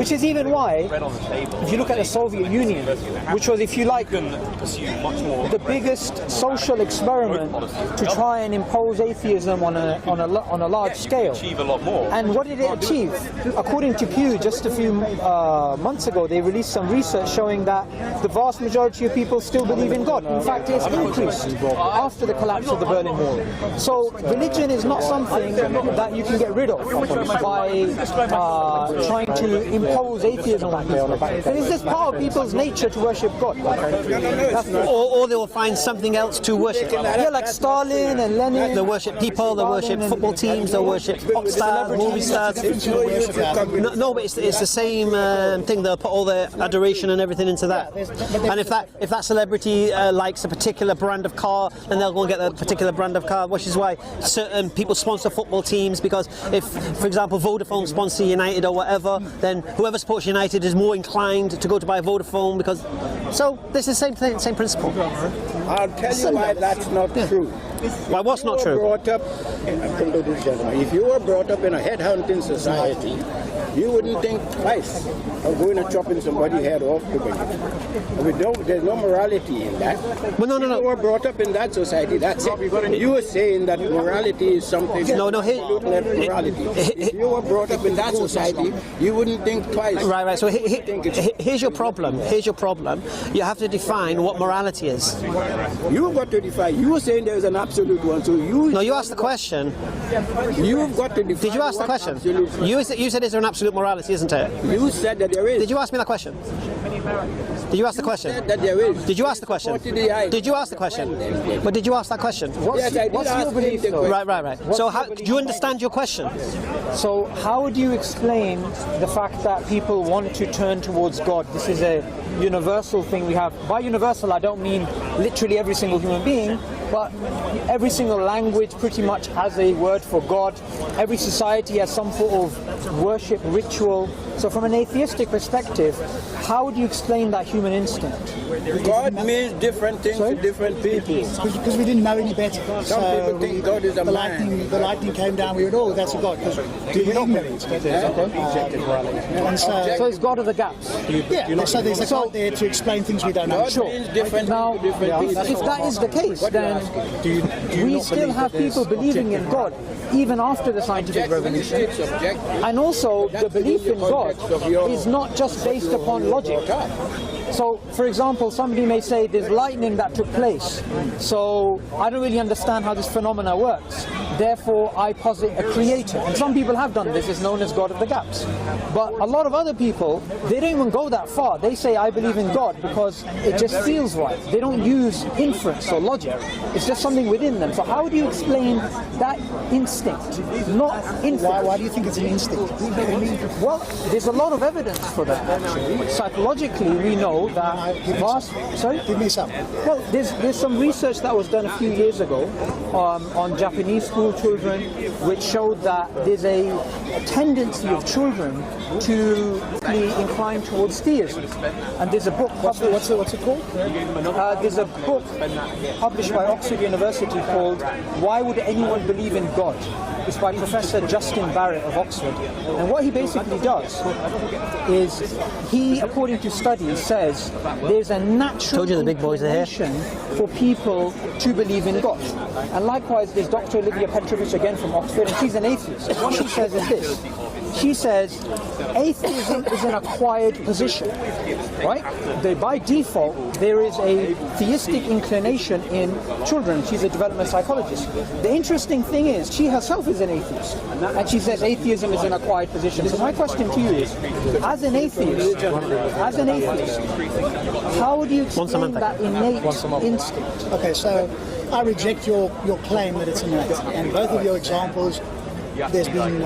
Which is even why, if you look at the Soviet Union, which was, if you like, the biggest social experiment to try and impose atheism on a large scale. And what did it achieve? According to Pew, just a few months ago, they released some research showing that the vast majority of people still believe in God. In fact, it's increased after the collapse of the Berlin Wall. So religion is not something that you can get rid of by trying to impose atheism on people. It is just part of people's nature to worship God. Or they will find something else to worship. Yeah, like Stalin and Lenin. They worship people, they worship football teams, they worship pop stars, movie stars. No, but it's the same thing. They'll put all their adoration and everything into that. And if that celebrity likes a particular brand of car, then they'll go and get that particular brand of car, which is why certain people sponsor football teams, because if, for example, Vodafone sponsor United or whatever, then whoever supports United is more inclined to go to buy Vodafone, because... So this is the same thing, same principle. I'll tell you why that's not true. Why what's not true? If you were brought up in a headhunting society, you wouldn't think twice of going and chopping somebody's head off to begin. There's no morality in that. Well, no. If you were brought up in that society, that's it. You were saying that morality is something... morality. If you were brought up in that society, you wouldn't think twice. Right. So here's your problem. You have to define what morality is. You've got to define. You were saying there's an absolute one, so you... No, you asked the question. You've got to define. Did you ask the question? You said is there an absolute morality, isn't it? You said that there is. Did you ask me that question? Did you ask the question? Said that there is. Did you ask the question? Did you ask the question? But did you ask that question? Yes, I did ask him the question. Right. So do you understand your question? So how would you explain the fact that people want to turn towards God? This is a universal thing we have. By universal, I don't mean literally every single human being, but every single language pretty much has a word for God. Every society has some sort of worship ritual. So from an atheistic perspective, how would you explain that human instinct? God means different things to different people. Because we didn't know any better. Some people think God is a man. The lightning came down, we were that's a God. Because we didn't know it. So it's God of the gaps. Yeah, so there's a God there to explain things we don't know. God means different now, things to different people. if that is the case, then we still have people believing in God, even after the scientific revolution. And also, the belief in God is not just based upon logic. So, for example, somebody may say there's lightning that took place, so I don't really understand how this phenomena works. Therefore, I posit a creator. And some people have done this, it's known as God of the gaps. But a lot of other people, they don't even go that far. They say, I believe in God because it just feels right. They don't use inference or logic. It's just something within them. So how do you explain that instinct, not inference? Why do you think it's an instinct? Well, there's a lot of evidence for that, actually. Psychologically, we know that Give me some. Well, there's some research that was done a few years ago on Japanese school children, which showed that there's a tendency of children to be inclined towards theism. And there's a book published. What's it called? There's a book published by Oxford University called "Why Would Anyone Believe in God?" It's by Professor Justin Barrett of Oxford. And what he basically does is he, according to studies, says there's a natural inclination for people to believe in God. And likewise, there's Dr. Olivia Petrovich again from Oxford, and she's an atheist. And what she says is this. She says atheism is an acquired position, right? By default, there is a theistic inclination in children. She's a development psychologist. The interesting thing is, she herself is an atheist, and she says atheism is an acquired position. So my question to you is, as an atheist, how would you explain that innate instinct? Okay, so I reject your claim that it's innate. And both of your examples, there's been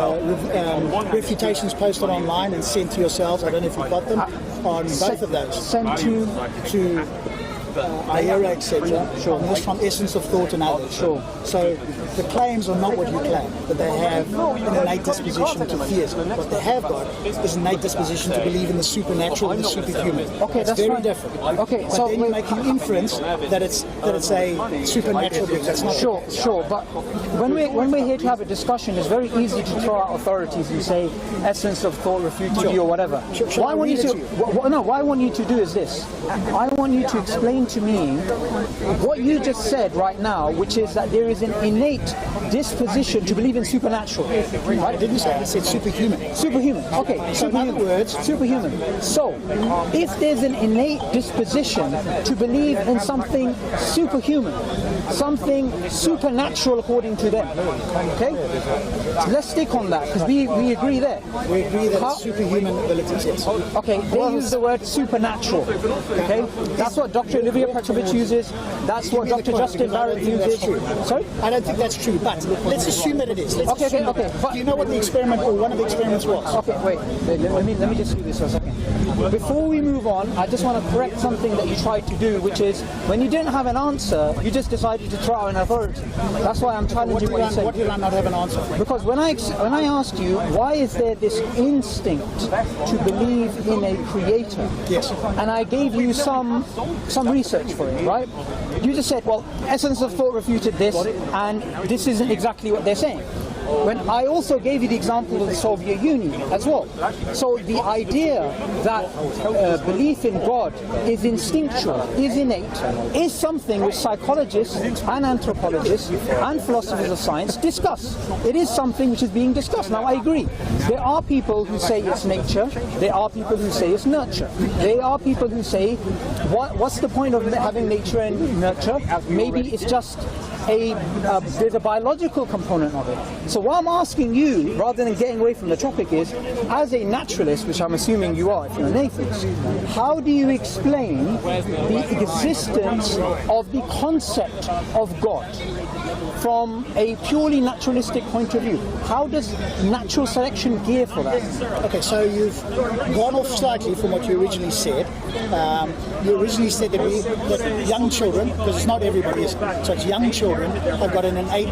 refutations posted online and sent to yourselves. I don't know if you've got them on both of those. Sent to Ayera, etc. Sure. And this from Essence of Thought and others. Sure. So the claims are not what you claim, that they have an innate disposition to theism. What they have got is an innate disposition to believe in the supernatural and the superhuman. Okay, it's that's very fine. different. Okay, but so then you make an inference that it's a supernatural being. That's not sure, sure. But when we're here to have a discussion, it's very easy to throw out authorities and say Essence of Thought refuted you or whatever. What I want you to do is this. I want you to explain to me what you just said right now, which is that there is an innate disposition to believe in supernatural. Right? I didn't say. I said superhuman. Superhuman. Okay. So in other words, superhuman. So, if there's an innate disposition to believe in something superhuman, something supernatural according to them, okay? Let's stick on that because we agree there. We agree that it's superhuman abilities, yes. Okay, they use the word supernatural, okay? That's what Dr. Olivia Petrovich uses. That's what Dr. Justin Barrett uses. Sorry? I don't think that's true, but let's assume that it is. Okay. Do you know what the experiment or one of the experiments was? Okay, wait. Let me just do this for a second. Before we move on, I just want to correct something that you tried to do, which is when you didn't have an answer, you just decided to throw out an authority. That's why I'm challenging what you said. What did I not have an answer for? Because when I asked you, why is there this instinct to believe in a creator? Yes. And I gave you some research for it, right? You just said, well, Essence of Thought refuted this, and this isn't exactly what they're saying. When I also gave you the example of the Soviet Union as well. So the idea that belief in God is instinctual, is innate, is something which psychologists and anthropologists and philosophers of science discuss. It is something which is being discussed. Now I agree. There are people who say it's nature. There are people who say it's nurture. There are people who say, what's the point of having nature and nurture? Maybe it's just there's a biological component of it. So what I'm asking you, rather than getting away from the topic, is, as a naturalist, which I'm assuming you are if you're an atheist, how do you explain the existence of the concept of God from a purely naturalistic point of view? How does natural selection gear for that? Okay, so you've gone off slightly from what you originally said. You originally said that young children, because it's not everybody, so it's young children, have got an innate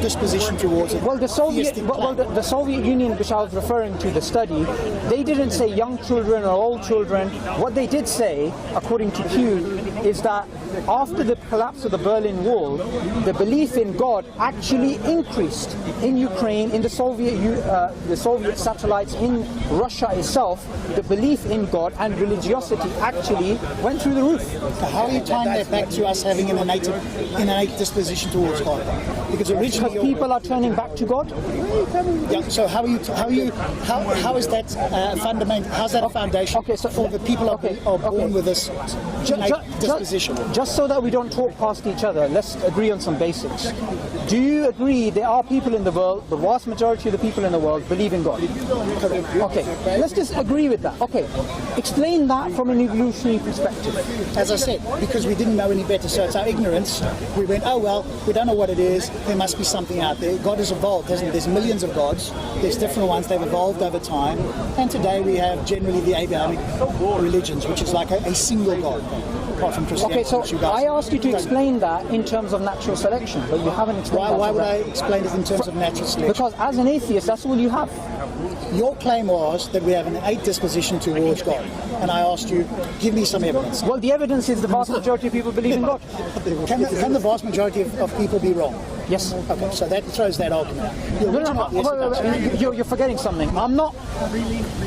disposition towards it. Well, the Soviet Union, which I was referring to, the study, they didn't say young children or old children. What they did say, according to Pew, is that after the collapse of the Berlin Wall, the belief in God actually increased in Ukraine, in the Soviet satellites, in Russia itself. The belief in God and religiosity actually went through the roof. So how are you tying that back to us having an innate disposition towards God? Because originally people are turning back to God. Yeah, so how is that fundamental? How's that a foundation for the people are born with this innate disposition? Just so that we don't talk past each other, let's agree on some basics. Do you agree there are people in the world, the vast majority of the people in the world believe in God? Okay, let's just agree with that. Okay, explain that from an evolutionary perspective. As I said, because we didn't know any better, so it's our ignorance. We went, oh well, we don't know what it is, there must be something out there. God has evolved, hasn't it? There's millions of gods, there's different ones, they've evolved over time, and today we have generally the Abrahamic religions, which is like a single God. Okay, so I asked you to explain that in terms of natural selection, but you haven't explained that. Why would I explain it in terms of natural selection? Because as an atheist, that's all you have. Your claim was that we have an innate disposition towards God, and I asked you, give me some evidence. Well, the evidence is the vast majority of people believe in God. Can the vast majority of people be wrong? Yes. Okay, so that throws that argument. You're forgetting something.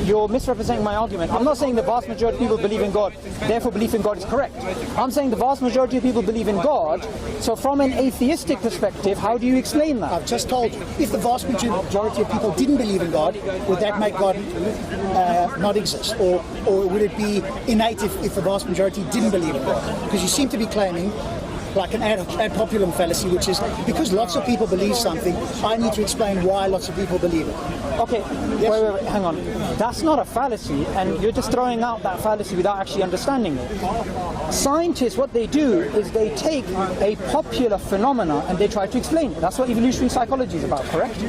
You're misrepresenting my argument. I'm not saying the vast majority of people believe in God, therefore belief in God is correct. I'm saying the vast majority of people believe in God, so from an atheistic perspective, how do you explain that? I've just told you, if the vast majority of people didn't believe in God, would that make God not exist? Or would it be innate if the vast majority didn't believe in God? Because you seem to be claiming like an ad populum fallacy, which is because lots of people believe something, I need to explain why lots of people believe it. Okay, wait, hang on. That's not a fallacy, and you're just throwing out that fallacy without actually understanding it. Scientists, what they do is they take a popular phenomena and they try to explain it. That's what evolutionary psychology is about, correct?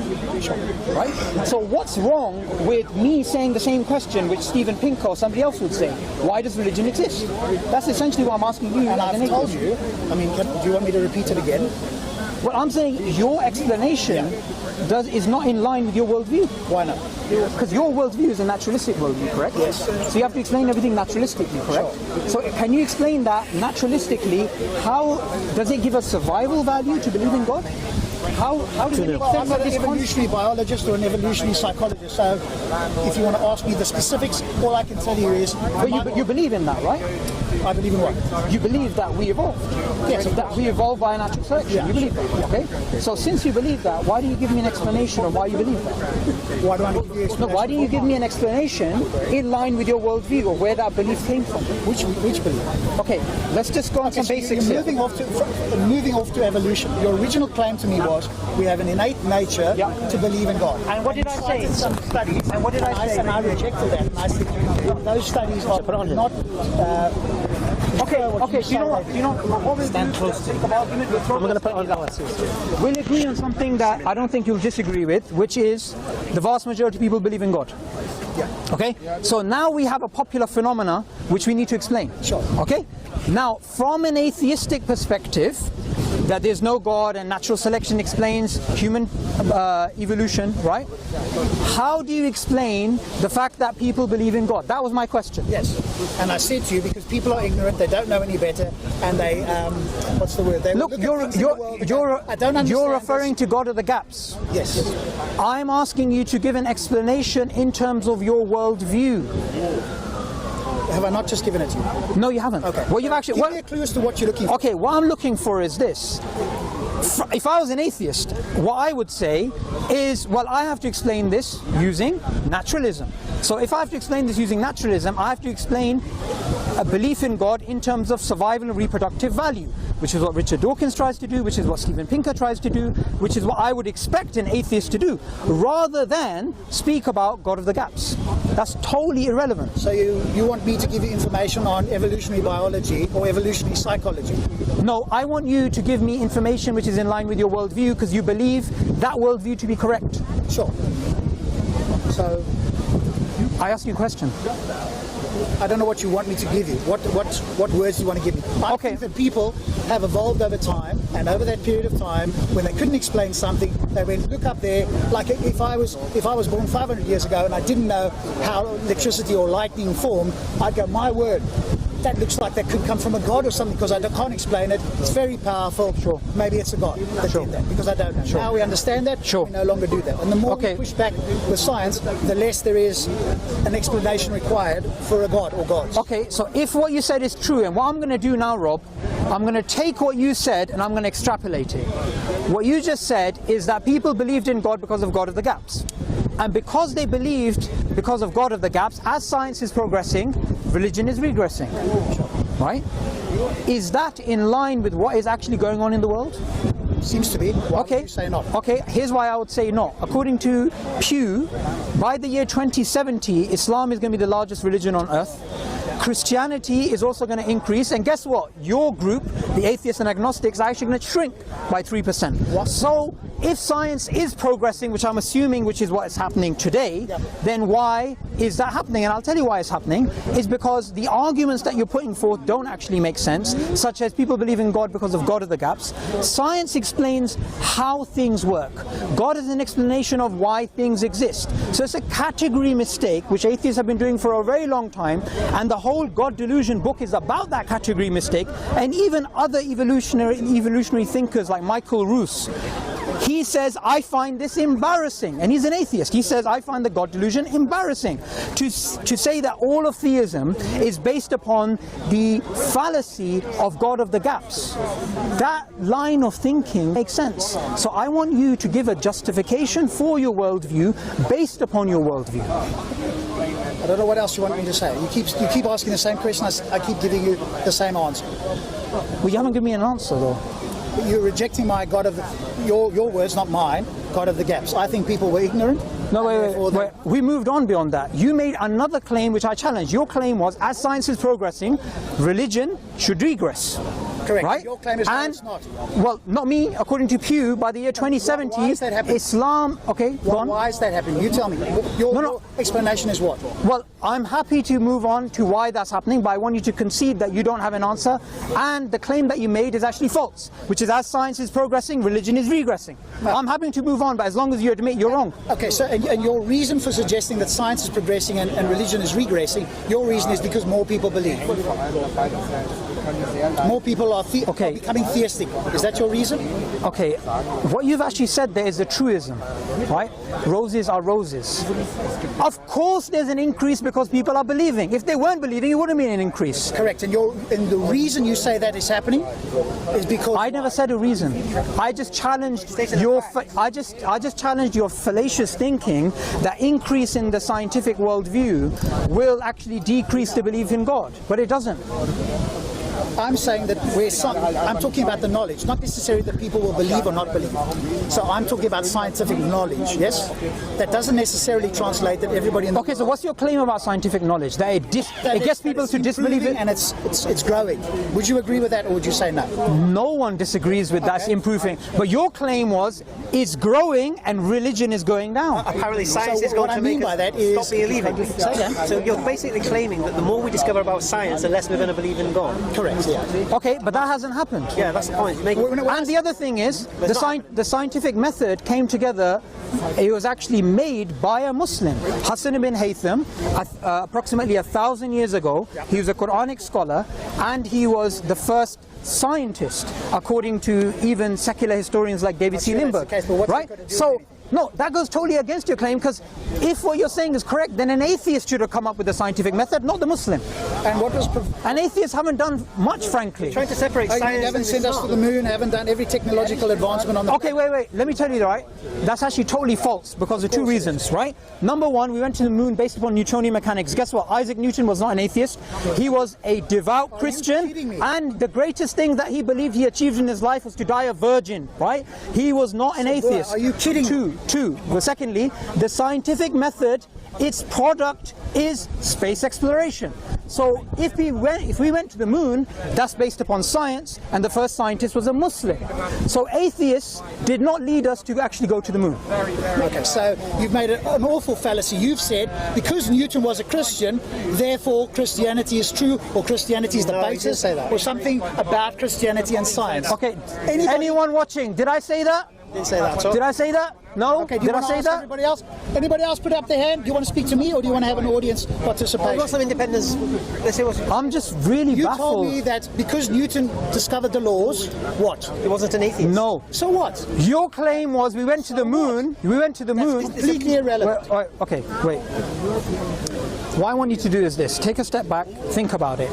Right? So what's wrong with me saying the same question which Steven Pinker or somebody else would say? Why does religion exist? That's essentially what I'm asking you. And I've told you, I mean, do you want me to repeat it again? Well, I'm saying your explanation is not in line with your worldview. Why not? Because your worldview is a naturalistic worldview, correct? Yes. So you have to explain everything naturalistically, correct? Sure. So can you explain that naturalistically? How does it give us survival value to believe in God? How does it make Well, sense I'm not of an this evolutionary biologist or an evolutionary psychologist, so if you want to ask me the specifics, all I can tell you is... But you believe in that, right? I believe in what? You believe that we evolved. Yes. That we evolved by natural selection. Yeah. You believe that, okay? So since you believe that, why do you give me an explanation of why you believe that? Why do I need to give you an explanation? No, why do you give me an explanation in line with your worldview or where that belief came from? Which belief? Okay, let's just go on some basics you're here. moving off to evolution. Your original claim to me was we have an innate nature to believe in God. And what did I say? Some studies, And what did I say? And I rejected that. And I said those studies are not... Okay, do you know what we'll do? Stand close to I'm going to put on that. We'll agree on something that I don't think you'll disagree with, which is the vast majority of people believe in God. Yeah. Okay? So now we have a popular phenomena which we need to explain. Sure. Okay? Now, from an atheistic perspective, that there's no God and natural selection explains human evolution, right? How do you explain the fact that people believe in God? That was my question. Yes. And I said to you, because people are ignorant, they don't know any better, and they, what's the word? They Look, look at things in the world and go, I don't understand you're referring to God of the gaps. Yes. I'm asking you to give an explanation in terms of your worldview. Have I not just given it to you? No, you haven't. Okay. Well, you've actually... Give me a clue as to what you're looking for. Okay, what I'm looking for is this. If I was an atheist, what I would say is, well, I have to explain this using naturalism. So if I have to explain this using naturalism, I have to explain a belief in God in terms of survival and reproductive value, which is what Richard Dawkins tries to do, which is what Steven Pinker tries to do, which is what I would expect an atheist to do, rather than speak about God of the gaps. That's totally irrelevant. So you want me to give you information on evolutionary biology or evolutionary psychology? No, I want you to give me information which is in line with your worldview, because you believe that worldview to be correct. Sure. So I asked you a question. I don't know what you want me to give you. What words do you want to give me? I think that people have evolved over time, and over that period of time, when they couldn't explain something, they went, look up there. Like if I was born 500 years ago and I didn't know how electricity or lightning formed, I'd go, my word, that looks like that could come from a god or something, because I can't explain it. It's very powerful. Sure. Maybe it's a god that did that, because I don't know. Sure. Now we understand that, we no longer do that. And the more we push back with science, the less there is an explanation required for a god or gods. Okay, so if what you said is true, and what I'm going to do now, Rob, I'm going to take what you said and I'm going to extrapolate it. What you just said is that people believed in God because of God of the gaps. And because they believed because of God of the gaps, as science is progressing, religion is regressing. Right? Is that in line with what is actually going on in the world? Seems to be. Why would you say not? Okay, here's why I would say not. According to Pew, by the year 2070, Islam is going to be the largest religion on earth. Christianity is also going to increase, and guess what? Your group, the atheists and agnostics, are actually going to shrink by 3%. So if science is progressing, which I'm assuming which is what is happening today, then why is that happening? And I'll tell you why it's happening. Is because the arguments that you're putting forth don't actually make sense, such as people believe in God because of God of the gaps. Science explains how things work. God is an explanation of why things exist. So it's a category mistake, which atheists have been doing for a very long time, and the whole God delusion book is about that category mistake. And even other evolutionary thinkers like Michael Roos, he says, I find this embarrassing, and he's an atheist. He says, I find the God delusion embarrassing. To say that all of theism is based upon the fallacy of God of the gaps, that line of thinking makes sense. So I want you to give a justification for your worldview based upon your worldview. I don't know what else you want me to say. You keep asking the same question. I keep giving you the same answer. Well, you haven't given me an answer though. You're rejecting my God of your words, not mine. God of the gaps. I think people were ignorant. No, wait. We moved on beyond that. You made another claim which I challenged. Your claim was, as science is progressing, religion should regress. Correct. Right? Your claim is and, it's not. Well, not me. According to Pew, by the year 2070, why is that happening? Islam... Okay, go on. Why is that happening? You tell me. Your explanation is what? Well, I'm happy to move on to why that's happening, but I want you to concede that you don't have an answer, and the claim that you made is actually false, which is, as science is progressing, religion is regressing. No. I'm happy to move on, but as long as you admit you're wrong. Okay, so and your reason for suggesting that science is progressing and religion is regressing, your reason is because more people believe. More people are becoming theistic. Is that your reason? Okay, what you've actually said there is a truism, right? Roses are roses. Of course there's an increase because people are believing. If they weren't believing, it wouldn't be an increase. Correct, and the reason you say that is happening is because... I never said a reason. I just challenged your fallacious thinking that increase in the scientific worldview will actually decrease the belief in God, but it doesn't. I'm saying that I'm talking about the knowledge, not necessarily that people will believe or not believe. So I'm talking about scientific knowledge, yes? That doesn't necessarily translate that everybody in the Okay, so what's your claim about scientific knowledge? That it gets people to disbelieve it? And it's growing. Would you agree with that, or would you say no? No one disagrees with that's improving. But your claim was, it's growing and religion is going down. Apparently science is going to make us stop believing. So you're basically claiming that the more we discover about science, the less we're going to believe in God. Correct. Yeah. Okay, but that hasn't happened. Yeah, that's the point. And the other thing is, the scientific method came together. It was actually made by a Muslim, Hassan ibn Haytham, approximately 1,000 years ago. He was a Quranic scholar, and he was the first scientist, according to even secular historians like David C. Lindbergh. Right? So. No, that goes totally against your claim, because if what you're saying is correct, then an atheist should have come up with the scientific method, not the Muslim. And what was... And atheists haven't done much, frankly. Trying to separate science... You haven't sent us to the moon, haven't done every technological advancement on the... Okay, wait. Let me tell you, right? That's actually totally false, because of two reasons, right? Number one, we went to the moon based upon Newtonian mechanics. Guess what? Isaac Newton was not an atheist. He was a devout Christian, and the greatest thing that he believed he achieved in his life was to die a virgin, right? He was not an atheist. Are you kidding me? Two. Well, secondly, the scientific method, its product is space exploration. So if we went to the moon, that's based upon science, and the first scientist was a Muslim. So atheists did not lead us to actually go to the moon. Okay, so you've made an awful fallacy. You've said because Newton was a Christian, therefore Christianity is true, or Christianity is the basis, or something about Christianity and science. Okay, anyone watching, did I say that? Didn't say that. Did I say that? No? Okay, did I say that? Everybody else? Anybody else put up their hand? Do you want to speak to me, or do you want to have an audience participation? I've got some independence. Let's see what... I'm just really baffled. You told me that because Newton discovered the laws, what? He wasn't an atheist. No. So what? Your claim was we went to the moon. We went to the moon. That's completely irrelevant. Okay, wait. What I want you to do is this. Take a step back. Think about it.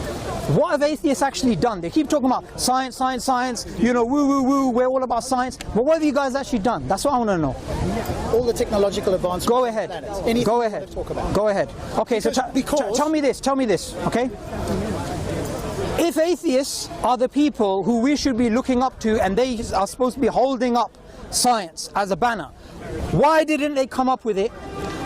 What have atheists actually done? They keep talking about science, science, science, you know, woo, woo, woo, we're all about science. But what have you guys actually done? That's what I want to know. All the technological advancements. Go ahead. Go ahead. Go ahead. Okay, so tell me this, okay? If atheists are the people who we should be looking up to, and they are supposed to be holding up science as a banner, why didn't they come up with it?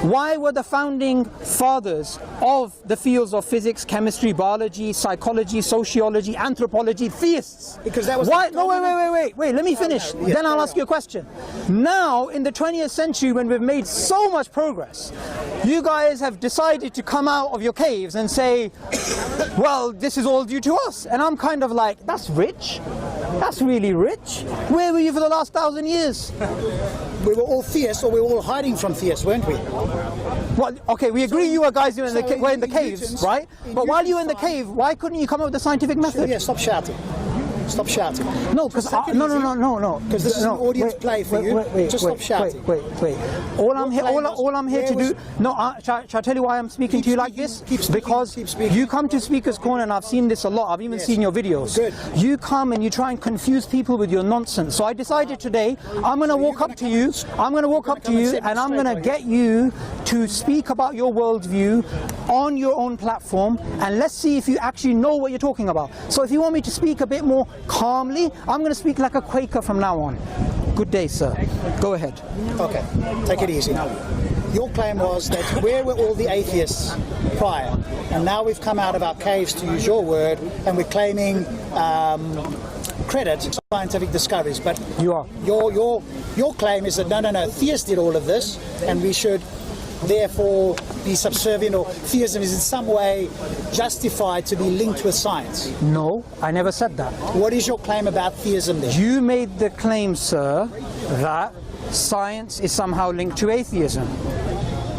Why were the founding fathers of the fields of physics, chemistry, biology, psychology, sociology, anthropology theists? Because that was... Why? No, wait, let me finish. Then I'll ask you a question. Now, in the 20th century, when we've made so much progress, you guys have decided to come out of your caves and say, well, this is all due to us. And I'm kind of like, that's rich. That's really rich. Where were you for the last 1,000 years? We were all theists, or we were all hiding from theists, weren't we? Well, okay, we agree you guys were in the caves, right? But while you were in the cave, why couldn't you come up with the scientific method? Yeah, stop shouting. Stop shouting. No, because no. Because this is an audience play for you. Just stop shouting. Wait. All I'm here to do. No, shall I tell you why I'm speaking to you like this? Because you come to Speaker's Corner, and I've seen this a lot. I've even seen your videos. Good. You come and you try and confuse people with your nonsense. So I decided today I'm going to walk up to you. And I'm going to get you to speak about your worldview on your own platform, and let's see if you actually know what you're talking about. So if you want me to speak a bit more calmly, I'm going to speak like a Quaker from now on. Good day, sir. Go ahead. Okay, take it easy. Your claim was that where were all the atheists prior? And now we've come out of our caves, to use your word, and we're claiming credit to scientific discoveries. But You are. Your claim is that no, theists did all of this, and we should therefore be subservient, or theism is in some way justified to be linked with science. No, I never said that. What is your claim about theism then? You made the claim, sir, that science is somehow linked to atheism,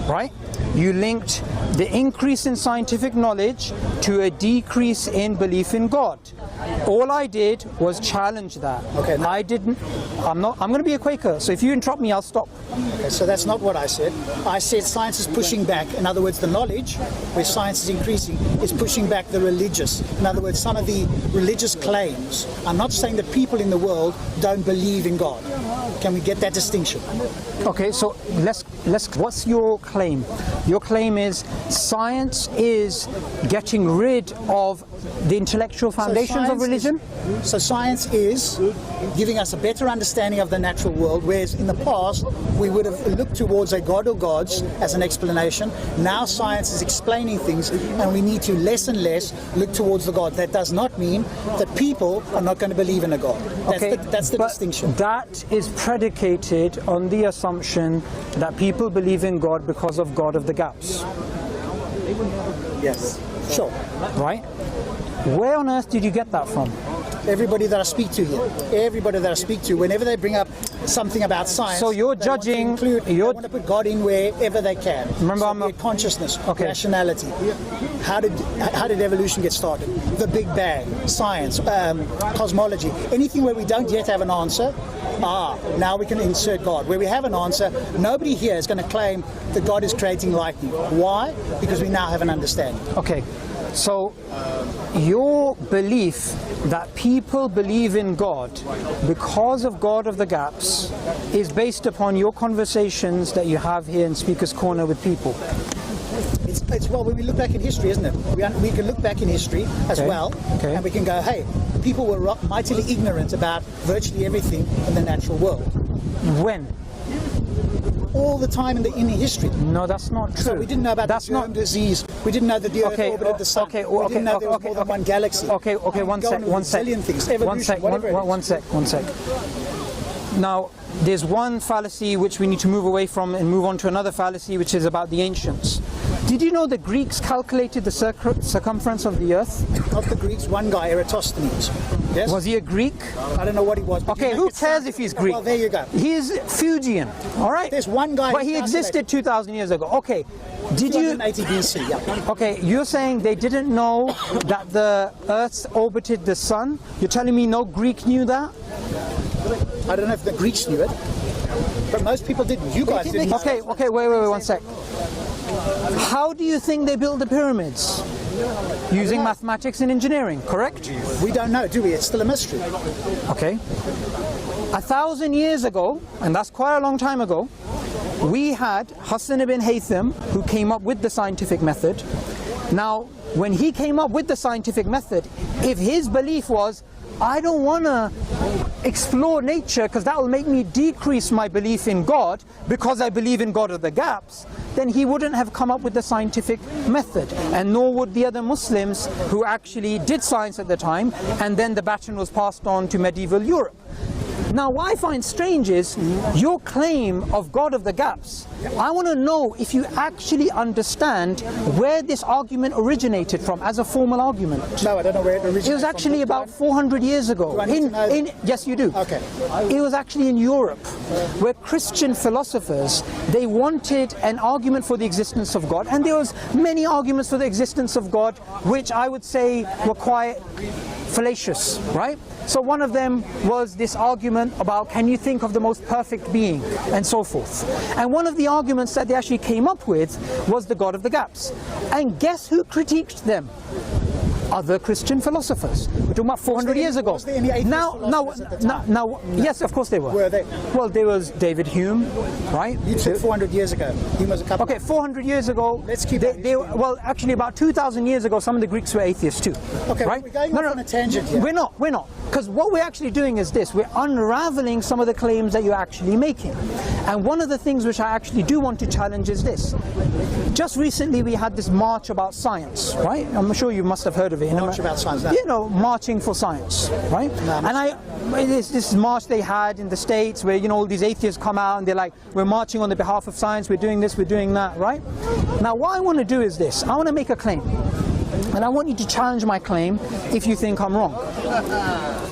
right? You linked the increase in scientific knowledge to a decrease in belief in God. All I did was challenge that. Okay, now- I'm going to be a Quaker, so if you interrupt me, I'll stop. Okay, so that's not what I said. I said science is pushing back. In other words, the knowledge, where science is increasing, is pushing back the religious. In other words, some of the religious claims. I'm not saying that people in the world don't believe in God. Can we get that distinction? Okay, so let's what's your claim? Your claim is science is getting rid of the intellectual foundations of religion? So science is giving us a better understanding of the natural world, whereas in the past we would have looked towards a god or gods as an explanation. Now science is explaining things, and we need to less and less look towards the god. That does not mean that people are not going to believe in a god. That's the but distinction. That is predicated on the assumption that people believe in God because of God of the gaps, Yes, sure. right? Where on earth did you get that from? Everybody that I speak to here, whenever they bring up something about science, So you're they want to judging- include, they you're- want to put God in wherever they can. Remember, so I'm not- consciousness, Okay. rationality. How did evolution get started? The Big Bang, science, cosmology. Anything where we don't yet have an answer, now we can insert God. Where we have an answer, nobody here is going to claim that God is creating lightning. Why? Because we now have an understanding. Okay, so your belief that people believe in God because of God of the gaps is based upon your conversations that you have here in Speaker's Corner with people. It's well, when we look back in history, isn't it? We can look back in history as Okay, well, okay. and we can go, hey, people were mightily ignorant about virtually everything in the natural world. When? All the time in history. No, that's not true. So we didn't know about that's the germ disease. We didn't know that the Earth orbited the Sun. Okay, we didn't know there was more than one galaxy. Okay, one sec. Zillion things, evolution, whatever it is. One sec. Now, there's one fallacy which we need to move away from and move on to another fallacy, which is about the ancients. Did you know the Greeks calculated the circumference of the Earth? Not the Greeks, one guy, Eratosthenes. Yes? Was he a Greek? I don't know what he was. but Okay, you who make it cares sound- if he's Greek? Well, there you go. He's Fuegian, all right? There's one guy But who he existed calculated. 2,000 years ago. Okay, did you... 280 BC, yeah. Okay, you're saying they didn't know that the Earth orbited the Sun? You're telling me no Greek knew that? I don't know if the Greeks knew it, but most people didn't. You guys didn't. Okay, wait, one sec. How do you think they built the pyramids? Using mathematics and engineering, correct? We don't know, do we? It's still a mystery. Okay. 1,000 years ago, and that's quite a long time ago, we had Hassan ibn Haytham, who came up with the scientific method. Now, when he came up with the scientific method, if his belief was, I don't want to explore nature because that will make me decrease my belief in God because I believe in God of the gaps, then he wouldn't have come up with the scientific method, and nor would the other Muslims who actually did science at the time, and then the baton was passed on to medieval Europe. Now, what I find strange is your claim of God of the gaps. I want to know if you actually understand where this argument originated from as a formal argument. No, I don't know where it originated. It was actually about 400 years ago. Do I need to know? Yes, you do. Okay. It was actually in Europe, where Christian philosophers, they wanted an argument for the existence of God, and there was many arguments for the existence of God, which I would say were quite fallacious, right? So one of them was this argument about, can you think of the most perfect being, and so forth. And one of the arguments that they actually came up with was the God of the gaps. And guess who critiqued them? other Christian philosophers. We're talking about 400 years ago. Was there any atheist philosophers at the time? Now, yes, of course they were. Were they? Well, there was David Hume, right? You said 400 years ago. He was a couple. Okay, 400 years ago. Let's keep well, actually, about 2,000 years ago, some of the Greeks were atheists too. Okay, right? we're going off on a tangent here. We're not. Because what we're actually doing is this: we're unraveling some of the claims that you're actually making. And one of the things which I actually do want to challenge is this. Just recently, we had this march about science, right? I'm sure you must have heard of it. March about science, no. You know, marching for science, right? No, and this march they had in the States where, you know, all these atheists come out and they're like, we're marching on the behalf of science, we're doing this, we're doing that, right? Now, what I want to do is this. I want to make a claim. And I want you to challenge my claim if you think I'm wrong.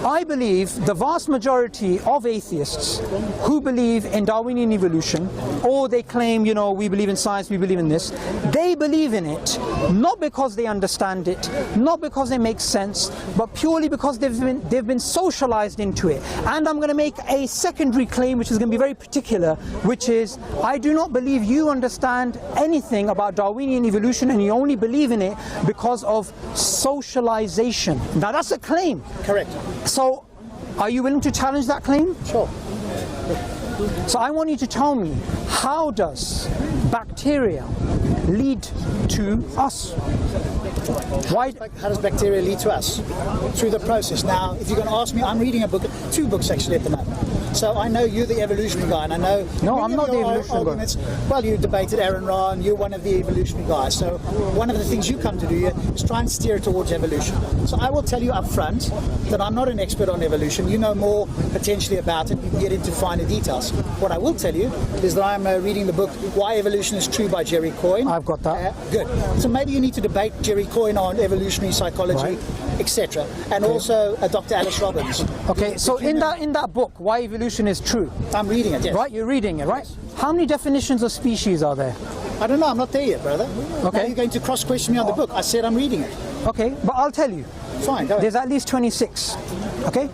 I believe the vast majority of atheists who believe in Darwinian evolution, or they claim, you know, we believe in science, we believe in this, they believe in it not because they understand it, not because it makes sense, but purely because they've been socialized into it. And I'm going to make a secondary claim which is going to be very particular, which is I do not believe you understand anything about Darwinian evolution and you only believe in it because of socialization. Now that's a claim. Correct. So, are you willing to challenge that claim? Sure. So I want you to tell me, how does bacteria lead to us? Why? How does bacteria lead to us? Through the process. Now, if you're going to ask me, I'm reading a book, 2 books actually at the moment. So I know you're the evolutionary guy, and I know... No, I'm not the evolutionary guy. Well, you debated Aaron Ron, you're one of the evolutionary guys. So one of the things you come to do here is try and steer towards evolution. So I will tell you up front that I'm not an expert on evolution. You know more potentially about it. You can get into finer details. What I will tell you is that I'm reading the book Why Evolution is True by Jerry Coyne. I've got that. Good. So maybe you need to debate Jerry Coyne on evolutionary psychology, right, etc. And also Dr. Alice Robbins. Okay, so in that book, Why Evolution is True. I'm reading it, yes. Right, you're reading it, right? Yes. How many definitions of species are there? I don't know, I'm not there yet, brother. Okay. Now you're going to cross-question me on the book. I said I'm reading it. Okay, but I'll tell you. Fine, go ahead. There's at least 26, okay?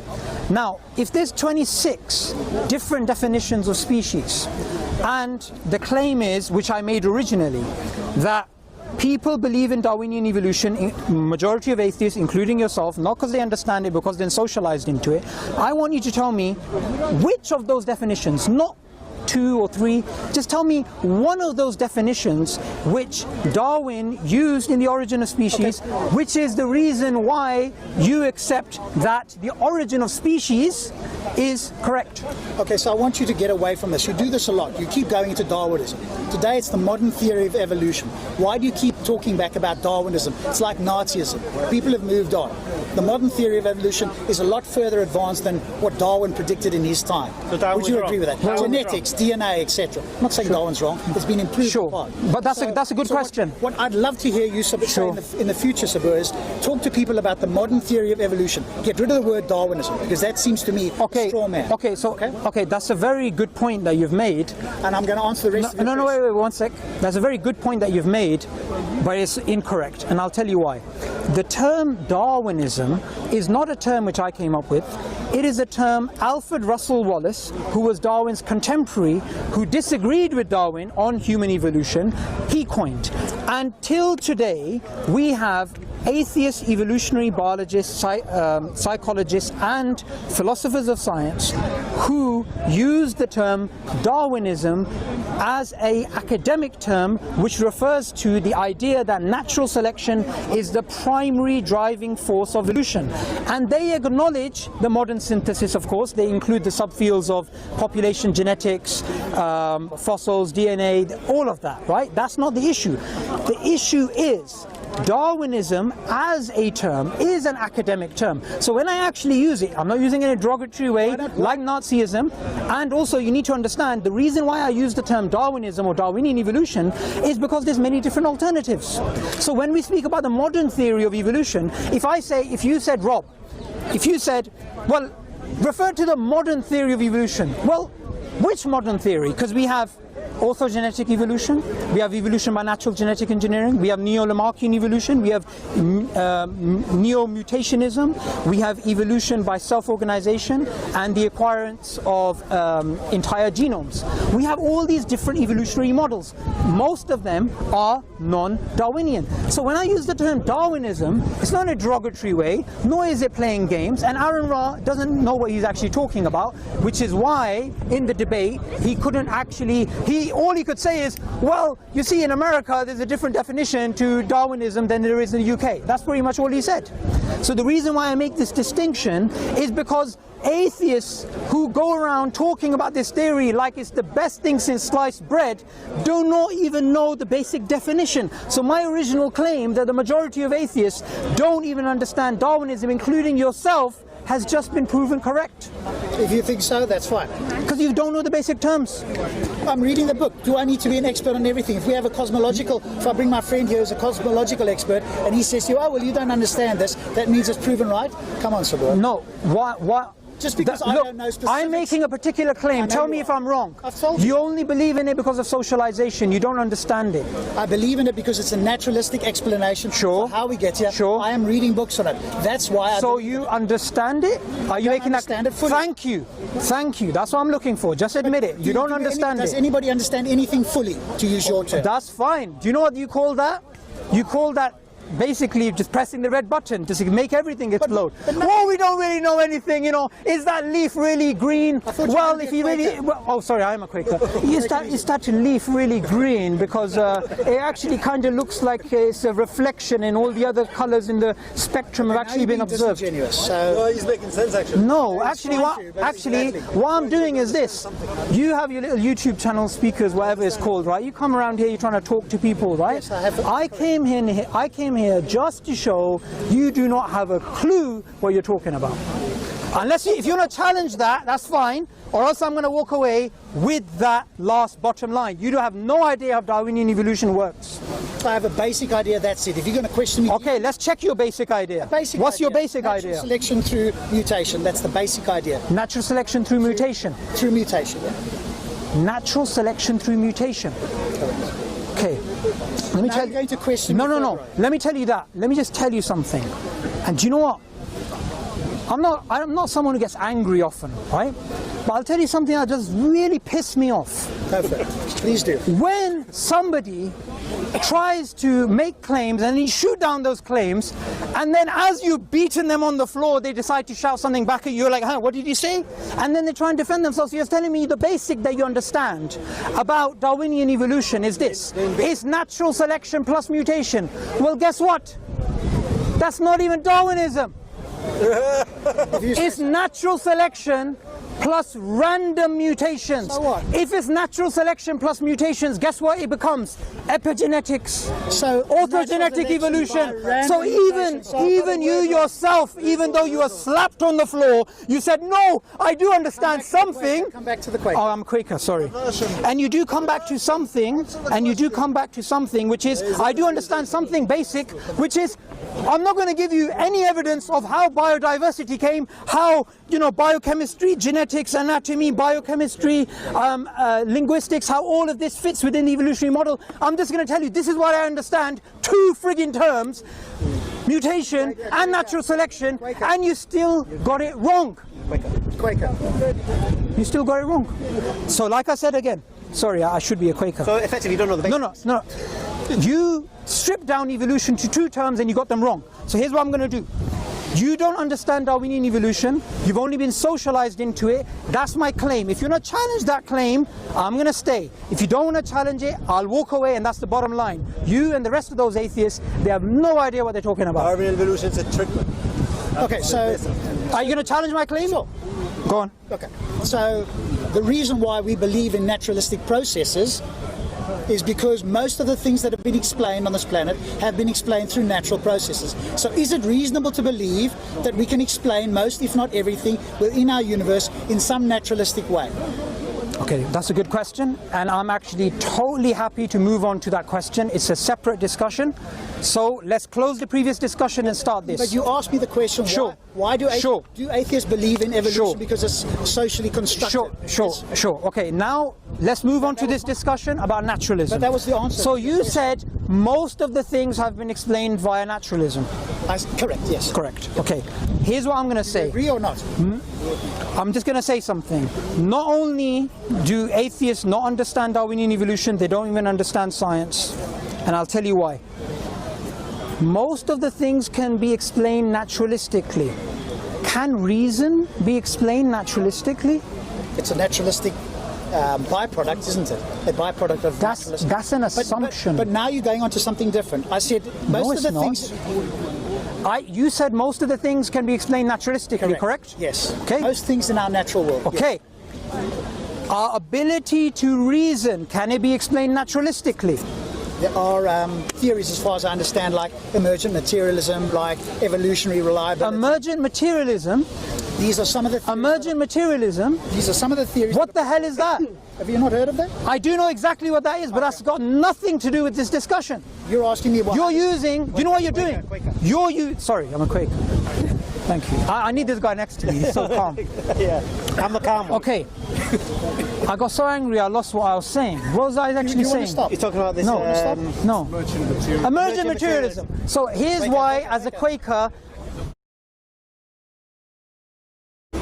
Now, if there's 26 different definitions of species, and the claim is, which I made originally, that people believe in Darwinian evolution, majority of atheists, including yourself, not because they understand it, because they're socialized into it. I want you to tell me which of those definitions, not 2 or 3, just tell me one of those definitions which Darwin used in The Origin of Species, which is the reason why you accept that the origin of species is correct. Okay, so I want you to get away from this. You do this a lot. You keep going into Darwinism. Today it's the modern theory of evolution. Why do you keep talking back about Darwinism? It's like Nazism. People have moved on. The modern theory of evolution is a lot further advanced than what Darwin predicted in his time. So would you agree with that? Well, genetics, DNA, etc. I'm not saying Darwin's wrong. It's been improved upon. But that's a good question. What I'd love to hear you say in the future, Sabur, is talk to people about the modern theory of evolution. Get rid of the word Darwinism, because that seems to me a straw man. Okay, that's a very good point that you've made. And I'm going to answer the rest of it. No, wait, 1 sec. That's a very good point that you've made, but it's incorrect, and I'll tell you why. The term Darwinism is not a term which I came up with. It is a term Alfred Russel Wallace, who was Darwin's contemporary, who disagreed with Darwin on human evolution, he coined. And till today, we have atheist evolutionary biologists, psychologists and philosophers of science who use the term Darwinism as an academic term which refers to the idea that natural selection is the primary driving force of evolution. And they acknowledge the modern synthesis, of course. They include the subfields of population genetics, fossils, DNA, all of that, right? That's not the issue. The issue is Darwinism as a term is an academic term. So when I actually use it, I'm not using it in a derogatory way like Nazism. And also you need to understand the reason why I use the term Darwinism or Darwinian evolution is because there's many different alternatives. So when we speak about the modern theory of evolution, if you said, Rob, well, refer to the modern theory of evolution. Well, which modern theory? Because we have orthogenetic evolution, we have evolution by natural genetic engineering, we have neo-Lamarckian evolution, we have neo-mutationism, we have evolution by self-organization and the acquirance of entire genomes. We have all these different evolutionary models. Most of them are non-Darwinian. So when I use the term Darwinism, it's not in a derogatory way, nor is it playing games, and Aaron Ra doesn't know what he's actually talking about, which is why in the debate he couldn't actually, all he could say is, well, you see, in America there's a different definition to Darwinism than there is in the UK. That's pretty much all he said. So the reason why I make this distinction is because atheists who go around talking about this theory like it's the best thing since sliced bread do not even know the basic definition. So my original claim that the majority of atheists don't even understand Darwinism, including yourself, has just been proven correct. If you think so, that's fine. Because you don't know the basic terms. I'm reading the book. Do I need to be an expert on everything? If we have a cosmological, if I bring my friend here who's a cosmological expert and he says to you, oh, well, you don't understand this, that means it's proven right? Come on, Sabor. No. Why? Just because I don't know specifics. I'm making a particular claim. Tell me if I'm wrong. I've told you. You only believe in it because of socialization. You don't understand it. I believe in it because it's a naturalistic explanation for how we get here. Sure. I am reading books on it. That's why So you understand it? Are you making understand it fully. Thank you. Thank you. That's what I'm looking for. Just admit it. You don't understand it. Does anybody understand anything fully, to use your term? That's fine. Do you know what you call that? You call that basically just pressing the red button to make everything explode. Oh, we don't really know anything, you know. Is that leaf really green? Well, if you really... Well, oh, sorry, I am a Quaker. Is that leaf really green? Because it actually kind of looks like it's a reflection in all the other colours in the spectrum have actually been observed. So he's making sense, actually. No, actually, what I'm doing is this. You have your little YouTube channel, speakers, whatever it's called, right? You come around here, you're trying to talk to people, right? Yes, I have. I came here just to show you do not have a clue what you're talking about. Unless if you want to challenge that, that's fine, or else I'm going to walk away with that last bottom line. You don't have no idea how Darwinian evolution works. I have a basic idea, that's it. If you're going to question me... Okay, let's check your basic idea. What's your basic idea? Natural selection through mutation, that's the basic idea. Natural selection through mutation. Through mutation, yeah. Natural selection through mutation. Okay. Let me tell you. Going to question No. Let me tell you that. Let me just tell you something. And do you know what? I'm not someone who gets angry often, right? But I'll tell you something that just really pissed me off. Perfect. Please do. When somebody tries to make claims and you shoot down those claims, and then as you've beaten them on the floor, they decide to shout something back at you, like, huh, what did you say? And then they try and defend themselves. So you're telling me the basic that you understand about Darwinian evolution is this. It's natural selection plus mutation. Well, guess what? That's not even Darwinism. It's natural selection plus random mutations. So what? If it's natural selection plus mutations, guess what it becomes? Epigenetics. So orthogenetic evolution. So even you yourself, even though you were slapped on the floor, you said, no, I do understand something. Come back to the Quaker. Oh, I'm a Quaker, sorry. And you do come back to something, which is, I do understand something basic, which is, I'm not going to give you any evidence of how biodiversity came, how, you know, biochemistry, genetics, anatomy, biochemistry, linguistics, how all of this fits within the evolutionary model. I'm just going to tell you, this is what I understand, two friggin' terms, mutation and natural selection, and you still got it wrong. Quaker. You still got it wrong. So like I said again, sorry, I should be a Quaker. So effectively you don't know the basics. No. You stripped down evolution to two terms and you got them wrong. So here's what I'm going to do. You don't understand Darwinian evolution. You've only been socialized into it. That's my claim. If you want to challenge that claim, I'm going to stay. If you don't want to challenge it, I'll walk away, and that's the bottom line. You and the rest of those atheists, they have no idea what they're talking about. Darwinian evolution is a trick. Okay, so... Are you going to challenge my claim? Sure. Go on. Okay, so the reason why we believe in naturalistic processes is because most of the things that have been explained on this planet have been explained through natural processes. So is it reasonable to believe that we can explain most, if not everything, within our universe in some naturalistic way? Okay, that's a good question, and I'm actually totally happy to move on to that question. It's a separate discussion, so let's close the previous discussion and start this. But you asked me the question, Sure. why do atheists believe in evolution? Sure. Because it's socially constructed. Sure. Okay, now let's move on to this discussion about naturalism. But that was the answer. So you said most of the things have been explained via naturalism. Correct, yes. Correct. Okay, here's what I'm going to say. Agree or not? I'm just going to say something. Not only do atheists not understand Darwinian evolution, they don't even understand science. And I'll tell you why. Most of the things can be explained naturalistically. Can reason be explained naturalistically? It's a naturalistic byproduct, isn't it? A byproduct of naturalism. That's an assumption. But now you're going on to something different. I said most of the things... You said most of the things can be explained naturalistically, correct? Yes. Okay. Most things in our natural world. Okay. Yes. Our ability to reason, can it be explained naturalistically? There are theories, as far as I understand, like emergent materialism, like evolutionary reliability. Emergent materialism? These are some of the theories. Emergent materialism? These are some of the theories. What the hell is that? Have you not heard of that? I do know exactly what that is, but that's got nothing to do with this discussion. You're asking me what... You're using... Do you know what you're doing? Sorry, I'm a Quaker. Thank you. I need this guy next to me. He's so calm. Yeah, I'm the calm one. Okay. I got so angry I lost what I was saying. What was I actually saying? Stop? You're talking about this... No. Emergent materialism. So here's why, as a Quaker,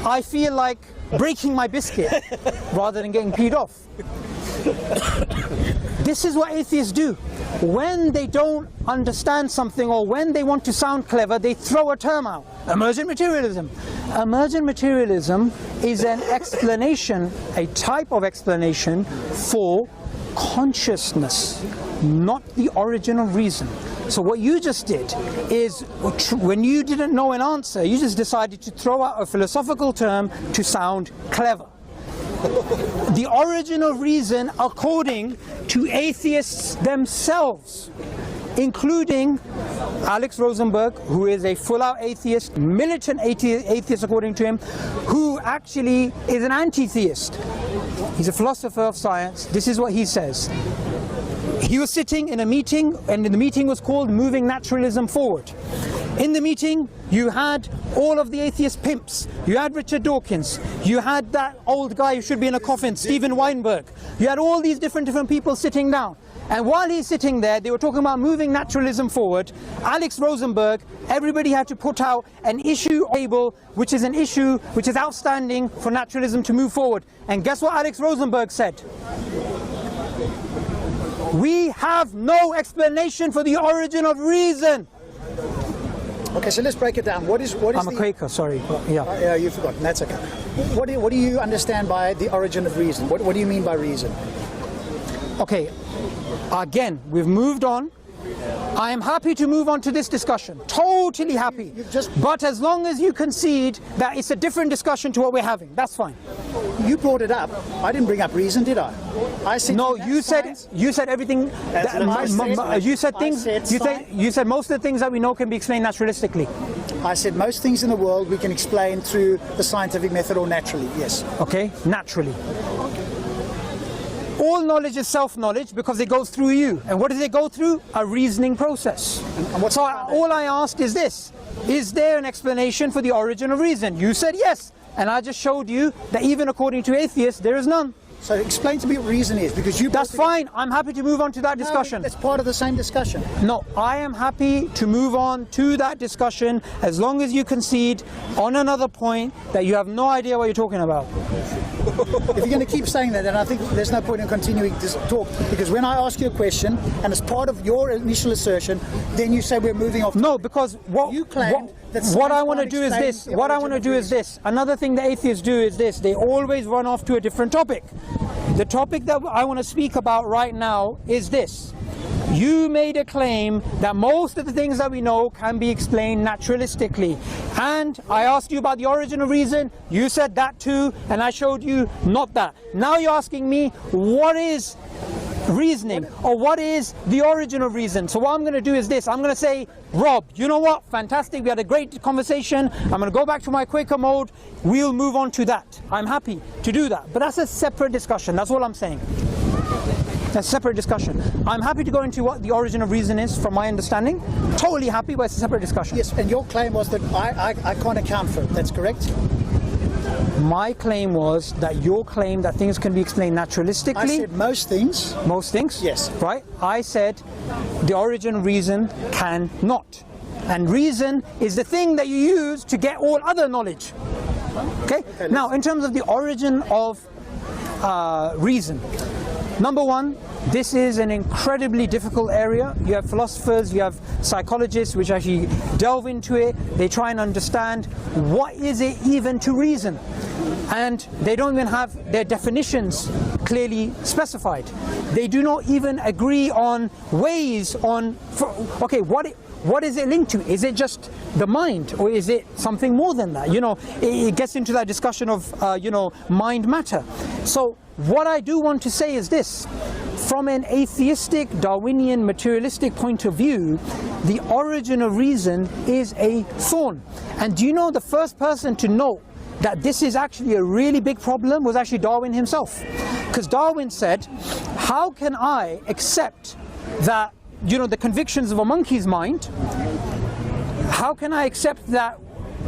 I feel like breaking my biscuit rather than getting peed off. This is what atheists do. When they don't understand something or when they want to sound clever, they throw a term out. Emergent materialism. Emergent materialism is an explanation, a type of explanation for consciousness, not the origin of reason. So what you just did is, when you didn't know an answer, you just decided to throw out a philosophical term to sound clever. The origin of reason, according to atheists themselves, including Alex Rosenberg, who is a full-out atheist, militant atheist according to him, who actually is an anti-theist. He's a philosopher of science. This is what he says. He was sitting in a meeting, and the meeting was called Moving Naturalism Forward. In the meeting, you had all of the atheist pimps. You had Richard Dawkins. You had that old guy who should be in a coffin, Steven Weinberg. You had all these different people sitting down. And while he's sitting there, they were talking about moving naturalism forward. Alex Rosenberg, everybody had to put out an issue table, which is an issue which is outstanding for naturalism to move forward. And guess what Alex Rosenberg said? We have no explanation for the origin of reason. Okay, so let's break it down. What is I'm a Quaker, sorry. Yeah. Yeah, you've forgotten. That's okay. What do you understand by the origin of reason? What do you mean by reason? Okay, again, we've moved on. I am happy to move on to this discussion. Totally happy. But as long as you concede that it's a different discussion to what we're having, that's fine. You brought it up. I didn't bring up reason, did I? I said no. You said everything. You said most of the things that we know can be explained naturalistically. I said most things in the world we can explain through the scientific method or naturally. Yes. Okay, naturally. All knowledge is self-knowledge because it goes through you. And what does it go through? A reasoning process. So all I asked is this. Is there an explanation for the origin of reason? You said yes. And I just showed you that even according to atheists, there is none. So explain to me what reason is, because you... That's fine. I'm happy to move on to that discussion. No, it's part of the same discussion. No, I am happy to move on to that discussion as long as you concede on another point that you have no idea what you're talking about. If you're going to keep saying that, then I think there's no point in continuing this talk, because when I ask you a question and as part of your initial assertion, then you say we're moving off. No, because what I want to do is this. What I want to do is this. Another thing that atheists do is this. They always run off to a different topic. The topic that I want to speak about right now is this. You made a claim that most of the things that we know can be explained naturalistically. And I asked you about the origin of reason. You said that too, and I showed you not that. Now you're asking me, what is reasoning, or what is the origin of reason. So what I'm going to do is this. I'm going to say, Rob, you know what? Fantastic. We had a great conversation. I'm going to go back to my Quaker mode. We'll move on to that. I'm happy to do that. But that's a separate discussion. That's all I'm saying. That's a separate discussion. I'm happy to go into what the origin of reason is from my understanding. Totally happy, but it's a separate discussion. Yes, and your claim was that I can't account for it. That's correct? My claim was that your claim that things can be explained naturalistically. I said most things. Most things? Yes. Right? I said the origin of reason cannot. And reason is the thing that you use to get all other knowledge. Okay? Now, in terms of the origin of reason, number one, this is an incredibly difficult area. You have philosophers, you have psychologists which actually delve into it. They try and understand what is it even to reason. And they don't even have their definitions clearly specified. They do not even agree on ways on, okay, what is it linked to? Is it just the mind, or is it something more than that? You know, it gets into that discussion of, you know, mind matter. So what I do want to say is this. From an atheistic, Darwinian, materialistic point of view, the origin of reason is a thorn. And do you know the first person to note that this is actually a really big problem was actually Darwin himself? Because Darwin said, how can I accept that, you know, the convictions of a monkey's mind? How can I accept that?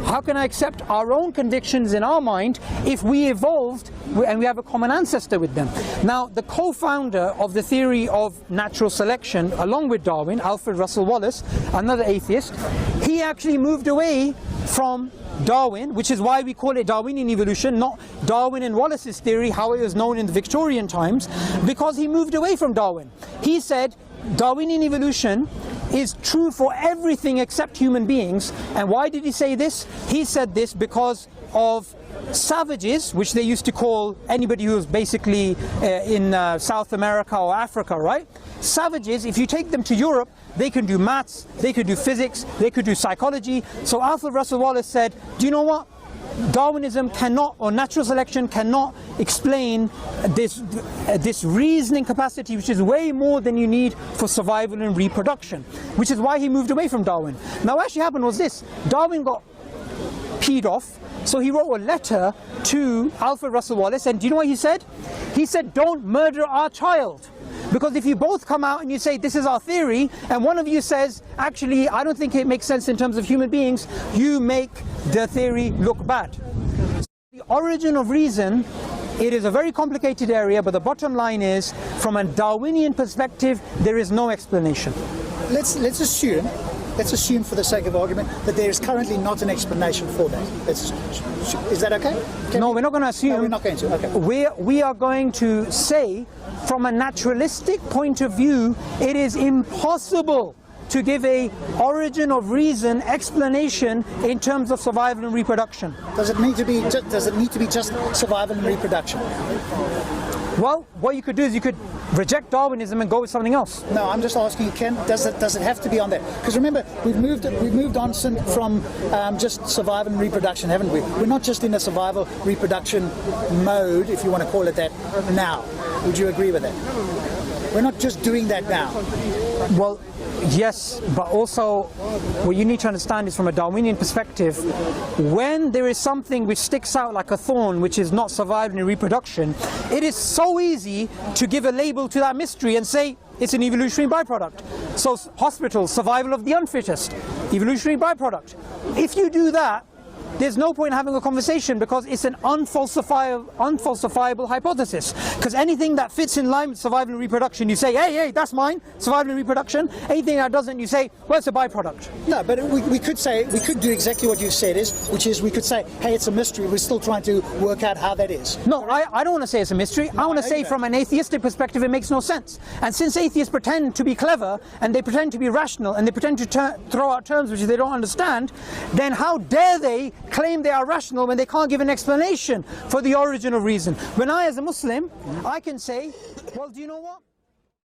How can I accept our own convictions in our mind if we evolved and we have a common ancestor with them? Now, the co-founder of the theory of natural selection, along with Darwin, Alfred Russel Wallace, another atheist, he actually moved away from Darwin, which is why we call it Darwinian evolution, not Darwin and Wallace's theory, how it was known in the Victorian times, because he moved away from Darwin. He said Darwinian evolution is true for everything except human beings. And why did he say this? He said this because of savages, which they used to call anybody who was basically in South America or Africa, right? Savages, if you take them to Europe, they can do maths, they could do physics, they could do psychology. So Alfred Russel Wallace said, do you know what? Darwinism cannot, or natural selection cannot explain this reasoning capacity, which is way more than you need for survival and reproduction, which is why he moved away from Darwin. Now what actually happened was this: Darwin got peed off, so he wrote a letter to Alfred Russel Wallace, and do you know what he said? He said, don't murder our child. Because if you both come out and you say this is our theory, and one of you says, actually I don't think it makes sense in terms of human beings, you make the theory look bad. The origin of reason, it is a very complicated area, but the bottom line is, from a Darwinian perspective, there is no explanation. Let's assume for the sake of argument that there is currently not an explanation for that. Is that okay? No, we're not going to assume. No, we're not going to. Okay. We are going to say, from a naturalistic point of view, it is impossible to give a origin of reason explanation in terms of survival and reproduction. Does it need to be just survival and reproduction? Well, what you could do is you could reject Darwinism and go with something else. No, I'm just asking, does it have to be on that? Because remember, we've moved on from just survival and reproduction, haven't we? We're not just in a survival reproduction mode, if you want to call it that, now. Would you agree with that? We're not just doing that now. Well, yes, but also what you need to understand is, from a Darwinian perspective, when there is something which sticks out like a thorn, which is not survival and reproduction, it is so easy to give a label to that mystery and say it's an evolutionary byproduct. So hospitals, survival of the unfittest, evolutionary byproduct. If you do that, there's no point in having a conversation, because it's an unfalsifiable hypothesis. Because anything that fits in line with survival and reproduction, you say, hey, that's mine, survival and reproduction. Anything that doesn't, you say, well, it's a byproduct. No, but we could do exactly what you said, which is we could say, hey, it's a mystery. We're still trying to work out how that is. No, I don't want to say it's a mystery. I want to say, from an atheistic perspective, it makes no sense. And since atheists pretend to be clever, and they pretend to be rational, and they pretend to throw out terms which they don't understand, then how dare they claim they are rational when they can't give an explanation for the origin of reason? When I, as a Muslim, I can say, well, do you know what?